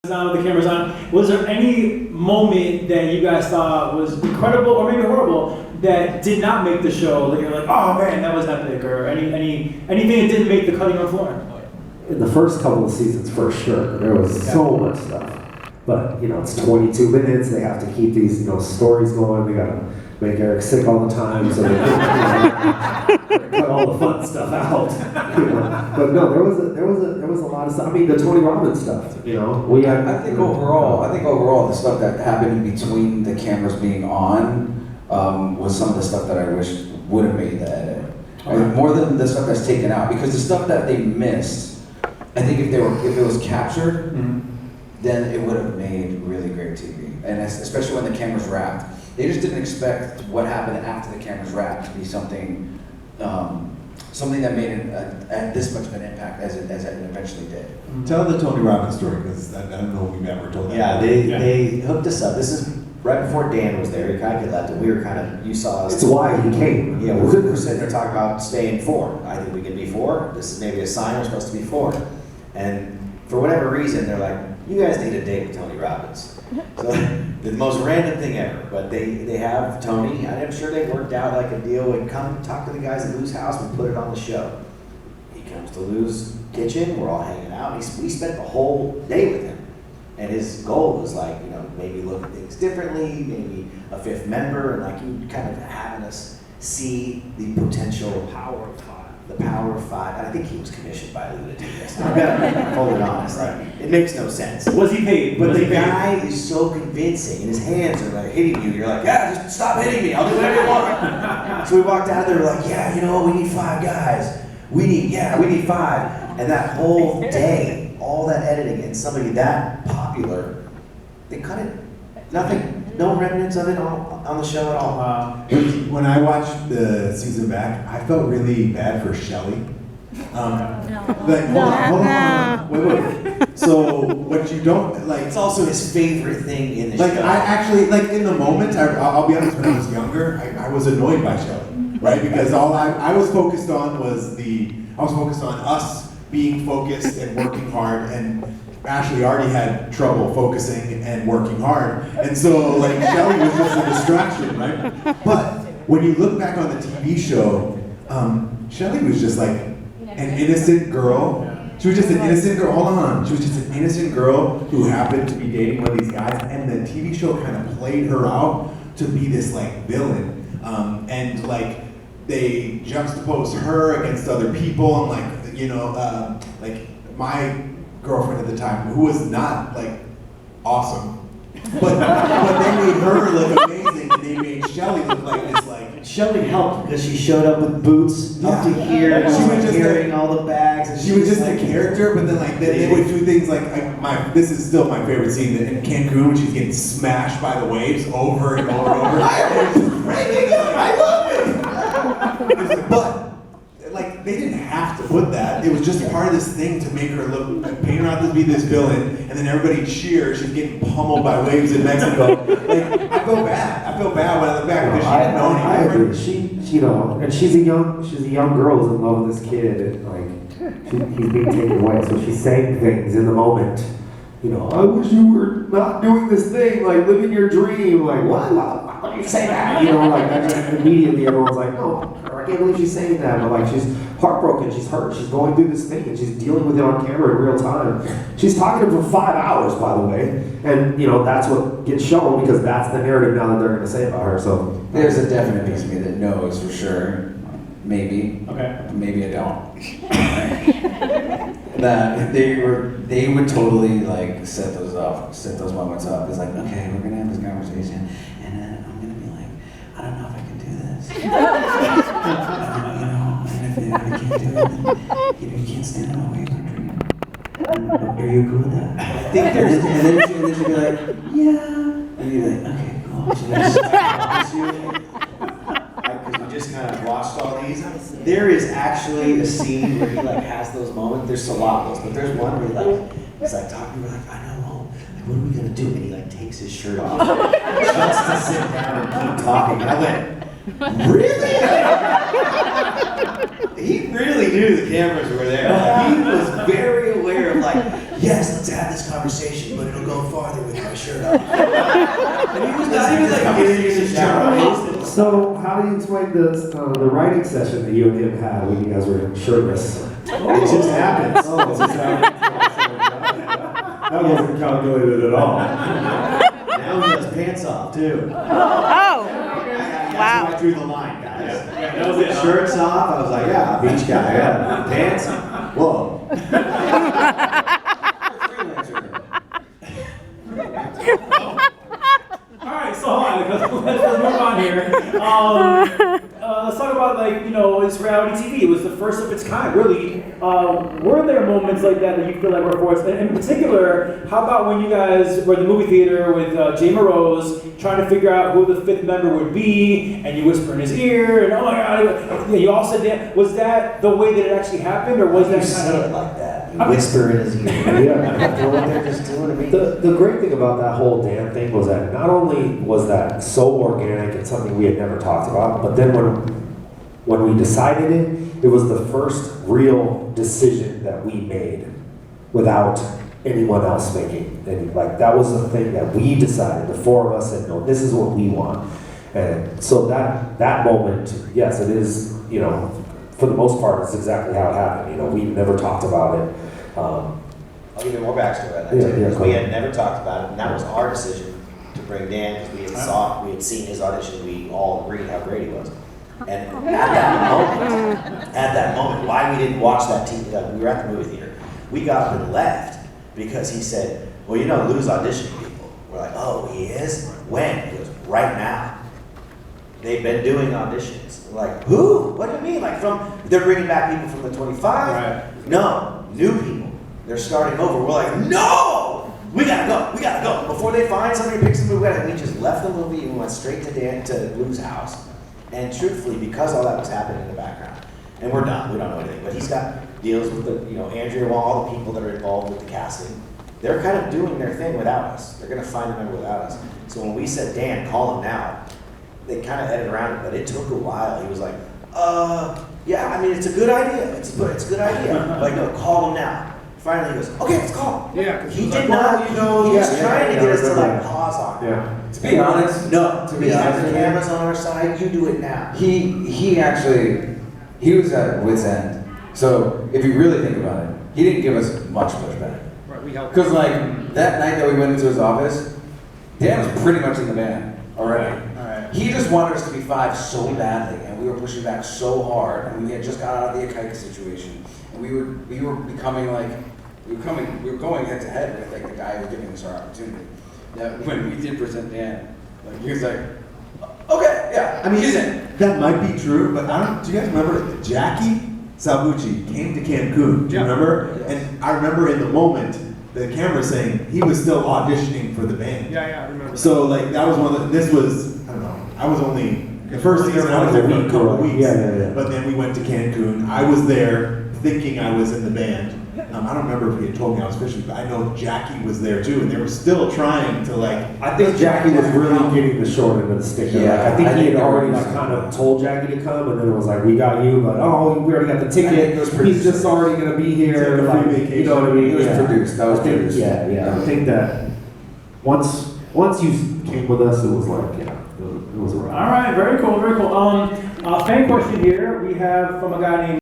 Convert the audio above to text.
on with the cameras on. Was there any moment that you guys thought was incredible or maybe horrible that did not make the show? That you're like, oh man, that was epic, or anything that didn't make the cutting room floor? In the first couple of seasons, for sure, there was so much stuff. But it's 22 minutes. They have to keep these stories going. They gotta make Eric sick all the time, so they cut all the fun stuff out. But no, there was a lot of stuff. I mean, the Tony Robbins stuff. I think overall, the stuff that happened in between the cameras being on was some of the stuff that I wish would have made the edit. More than the stuff that's taken out, because the stuff that they missed, I think if it was captured, then it would have made really great TV. And especially when the cameras wrapped. They just didn't expect what happened after the cameras wrapped to be something that made this much of an impact as it eventually did. Tell the Tony Robbins story, because I don't know if we've ever told that. Yeah, they hooked us up. This is right before Dan was there. He kind of get left, and we were kind of, you saw us. It's why he came. Yeah, we're sitting there talking about staying 4. I think we can be 4. This is maybe a sign we're supposed to be 4. And for whatever reason, they're like, you guys need a date with Tony Robbins. So the most random thing ever, but they have Tony, and I'm sure they worked out like a deal and come talk to the guys at Lou's house and put it on the show. He comes to Lou's kitchen, we're all hanging out. We spent the whole day with him, and his goal was like, maybe look at things differently, maybe a 5th member, and like you kind of having us see the potential power of 5. The power of 5, and I think he was commissioned by Lou to do this. I'm gonna hold it honest. It makes no sense. Was he paid? But the guy is so convincing, and his hands are like hitting you. You're like, yeah, just stop hitting me. I'll do whatever you want. So we walked out there, we're like, yeah, we need 5 guys. We need 5. And that whole day, all that editing, and somebody that popular, they cut it. Nothing. No remnants of it on the show at all. When I watched the season back, I felt really bad for Shelly. Hold on. Wait. So what you don't like? It's also his favorite thing in the show. I actually in the moment. I'll be honest. When I was younger, I was annoyed by Shelly, right? Because all I was focused on was us being focused and working hard, and Ashley already had trouble focusing and working hard, and so Shelly was just a distraction, right? But when you look back on the TV show, Shelly was just like an innocent girl. She was just an innocent girl. Hold on, she was just an innocent girl who happened to be dating one of these guys, and the TV show kind of played her out to be this villain, and they juxtaposed her against other people, and my girlfriend at the time, who was not awesome, but they made her look amazing, and they made Shelly look like this Shelly helped because she showed up with boots up to here, and she was just carrying all the bags. And she was just a character, but then they would do things this is still my favorite scene in Cancun when she's getting smashed by the waves over and over and over. I love it. But they didn't have to put that. It was just part of this thing to make her look, paint her out to be this villain, and then everybody cheers. She's getting pummeled by waves in Mexico. I feel bad. I feel bad when I look back because she didn't know any I different. agree. And she's a young girl who's in love with this kid, and he's being taken away. So she's saying things in the moment. I wish you were not doing this thing, living your dream. What? Why do you say that? And immediately everyone's like, no, I can't believe she's saying that. But she's heartbroken, she's hurt, she's going through this thing, and she's dealing with it on camera in real time. She's talking to him for 5 hours, by the way, and that's what gets shown because that's the narrative now that they're going to say about her. So there's a definite piece of me that knows for sure. Maybe. Okay. Maybe I don't. That they would totally set those moments up. It's okay, we're gonna have this conversation, and then I'm gonna be like, I don't know if I can do this. And if I can't do it, then you can't stand in my way for a dream. Are you cool with that? I think there's, and then she'll be like, yeah, and you're like, okay, cool. So because we just kind of watched all these. There is actually a scene where he has those moments. There's a lot of those, but there's one where he's talking. We're I know, what are we gonna do? And he takes his shirt off just to sit down and keep talking. And I went, really? He really knew the cameras were there. He was very aware of yes, let's have this conversation, but it'll go farther with my shirt off. And he was not even like getting in the shower. So, how do you explain the writing session that you and him had when you guys were shirtless? It just happens. Oh, it's just that wasn't calculated at all. Now he has pants off too. Oh, That's wow. where I drew the line, guys. That was it. Shirts off, I was like, yeah, beach guy, yeah. Pants, whoa. All right, so hold on, let's move on here. Let's talk about, like, you know, it's reality TV. It was the first of its kind, really. Were there moments like that you feel like were forced? And in particular, how about when you guys were at the movie theater with Jay Morose trying to figure out who the fifth member would be, and you whisper in his ear, and oh my God, you all said that. Was that the way that it actually happened, or was that You kind say it of like that. You whisper in his ear. Yeah. You know what they're just doing to me? The great thing about that whole damn thing was that not only was that so organic and something we had never talked about, but then when we decided it, it was the first real decision that we made without anyone else making any. Like, that was the thing that we decided. The four of us said, no, this is what we want. And so that moment, yes, it is, you know, for the most part, it's exactly how it happened. You know, we never talked about it. I'll give you more backstory on that Yeah, too, yeah, because go we ahead. had never talked about it, and that was our decision to bring Dan, because we had seen his audition, we all agreed how great he was. And at that moment, why we didn't watch that TV, like, we were at the movie theater, we got up and left because he said, well, you know, Lou's auditioning people. We're like, oh, he is? When? He goes, right now. They've been doing auditions. We're like, who? What do you mean? Like, they're bringing back people from the 25? Right. No, new people. They're starting over. We're like, no! We gotta go. Before they find somebody who picks the movie, we just left the movie and went straight to Lou's house. And truthfully, because all that was happening in the background, and we're done, we don't know anything, but he's got deals with the, you know, Andrea Wong, all the people that are involved with the casting. They're kind of doing their thing without us. They're gonna find a member without us. So when we said, Dan, call him now, they kind of edited around it, but it took a while. He was like, yeah, I mean, it's a good idea. It's a good idea. Like, no, call him now. Finally, he goes, okay, let's call him. Yeah, 'cause He was did like, not, well, you know, he was yeah, trying yeah, to get us I to remember like that. pause on it. Yeah. To be honest, No, to we be have honest the with you, cameras on our side, you do it now. he actually, he was at wit's end. So if you really think about it, he didn't give us much pushback. Right, we helped. Because like that night that we went into his office, Dan was pretty much in the band already. All right. He just wanted us to be five so badly, and we were pushing back so hard, and we had just got out of the Akaika situation, and we were becoming like, we were going head to head with like the guy who was giving us our opportunity. Yeah, when we did present Dan, like he was like, okay, yeah, I mean he's in. That might be true, but do you guys remember Jackie Sabucci came to Cancun? Do you remember? Yes. And I remember in the moment, the camera saying he was still auditioning for the band. Yeah, I remember. So like that was one of this was, I don't know, I was only, the first season I was there for a couple of weeks. Yeah. But then we went to Cancun. I was there thinking I was in the band. I don't remember if he had told me I was fishing, but I know Jackie was there too, and they were still trying to like. I think Jackie was really getting the short end of the stick. Yeah, Like, I think I he think had there already was- like kind of told Jackie to come, and then it was like, we got you, but oh, we already got the I think ticket. it was He's produced. just already gonna be here. Take a Like, free you vacation. know what I mean? It was Yeah. produced. That was I think- produced. Yeah. I think that once you came with us, it was like, yeah, it was a wrap. All right, very cool, very cool. Fan question here. We have from a guy named